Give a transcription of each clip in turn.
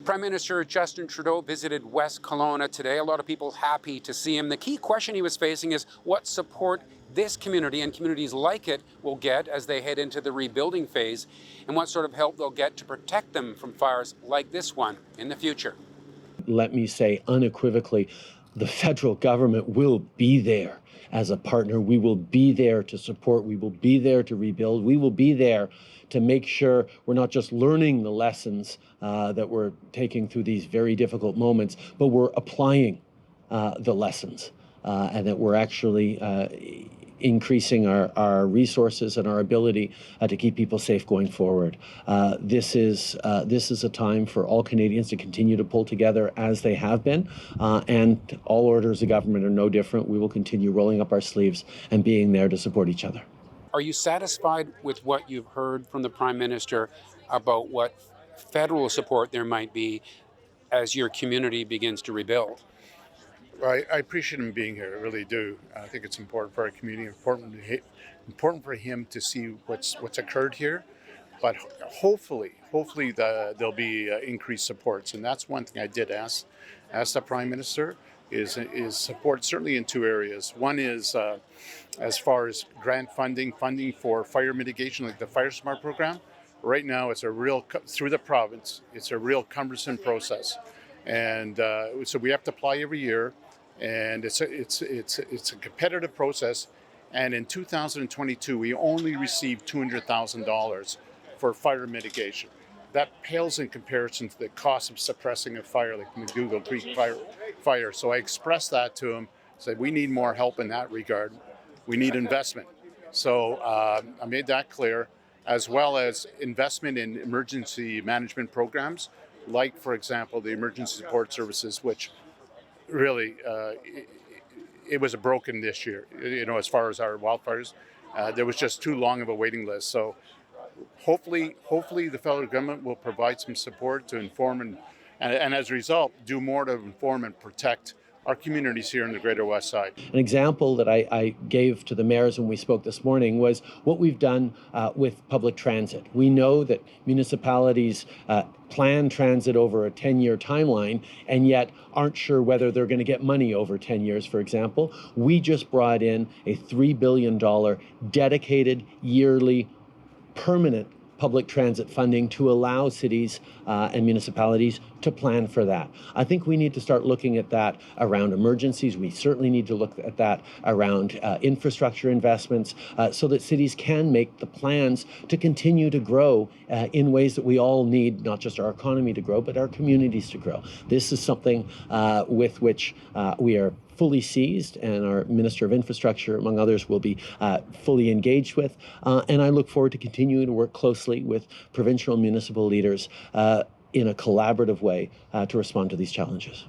Prime Minister Justin Trudeau visited West Kelowna today. A lot of people happy to see him. The key question he was facing is what support this community and communities like it will get as they head into the rebuilding phase, and what sort of help they'll get to protect them from fires like this one in the future. Let me say unequivocally, the federal government will be there as a partner. We will be there to support. We will be there to rebuild. We will be there to make sure we're not just learning the lessons that we're taking through these very difficult moments, but we're applying the lessons and that we're actually increasing our resources and our ability to keep people safe going forward. This is a time for all Canadians to continue to pull together as they have been, and all orders of government are no different. We will continue rolling up our sleeves and being there to support each other. Are you satisfied with what you've heard from the Prime Minister about what federal support there might be as your community begins to rebuild? Well, I appreciate him being here. I really do. I think it's important for our community, important for him to see what's occurred here. But hopefully there'll be increased supports, and that's one thing I did ask the Prime Minister is support certainly in two areas. One is as far as grant funding for fire mitigation, like the Fire Smart program. Right now, through the province, it's a real cumbersome process, and so we have to apply every year. And it's a competitive process. And in 2022, we only received $200,000 for fire mitigation. That pales in comparison to the cost of suppressing a fire, like the Google Creek fire. So I expressed that to him. Said we need more help in that regard. We need investment. So I made that clear, as well as investment in emergency management programs, like, for example, the emergency support services, which really, it was broken this year. As far as our wildfires, there was just too long of a waiting list. So hopefully the federal government will provide some support to inform and as a result, do more to inform and protect our communities here in the Greater West Side. An example that I gave to the mayors when we spoke this morning was what we've done with public transit. We know that municipalities plan transit over a 10-year timeline and yet aren't sure whether they're going to get money over 10 years, for example. We just brought in a $3 billion dedicated yearly permanent public transit funding to allow cities and municipalities to plan for that. I think we need to start looking at that around emergencies. We certainly need to look at that around infrastructure investments so that cities can make the plans to continue to grow in ways that we all need, not just our economy to grow, but our communities to grow. This is something with which we are fully seized, and our Minister of Infrastructure, among others, will be fully engaged with. And I look forward to continuing to work closely with provincial and municipal leaders in a collaborative way to respond to these challenges.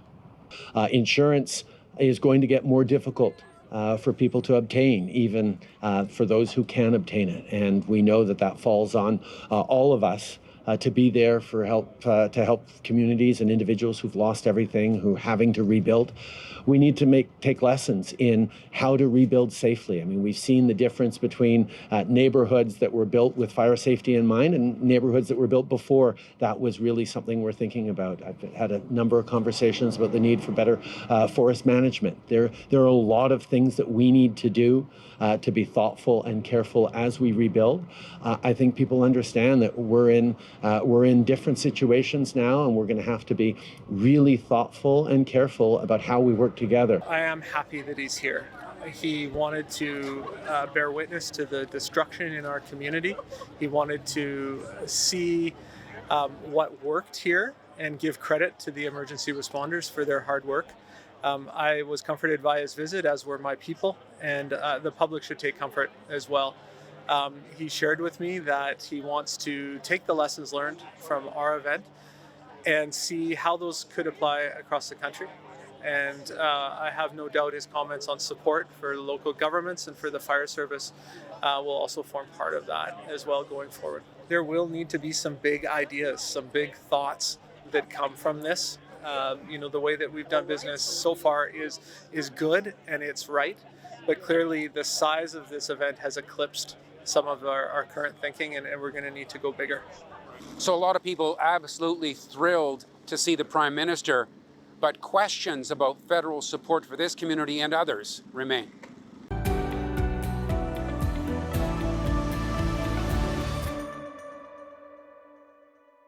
Insurance is going to get more difficult for people to obtain, even for those who can obtain it. And we know that falls on all of us to be there for help, to help communities and individuals who've lost everything, who are having to rebuild. We need to take lessons in how to rebuild safely. I mean, we've seen the difference between neighborhoods that were built with fire safety in mind and neighborhoods that were built before. That was really something we're thinking about. I've had a number of conversations about the need for better forest management. There are a lot of things that we need to do to be thoughtful and careful as we rebuild. I think people understand that we're in different situations now, and we're going to have to be really thoughtful and careful about how we work together. I am happy that he's here. He wanted to bear witness to the destruction in our community. He wanted to see what worked here and give credit to the emergency responders for their hard work. I was comforted by his visit, as were my people, and the public should take comfort as well. He shared with me that he wants to take the lessons learned from our event and see how those could apply across the country. And I have no doubt his comments on support for local governments and for the fire service will also form part of that as well going forward. There will need to be some big ideas, some big thoughts that come from this. The way that we've done business so far is good and it's right, but clearly the size of this event has eclipsed some of our current thinking, and we're going to need to go bigger. So a lot of people absolutely thrilled to see the Prime Minister, but questions about federal support for this community and others remain.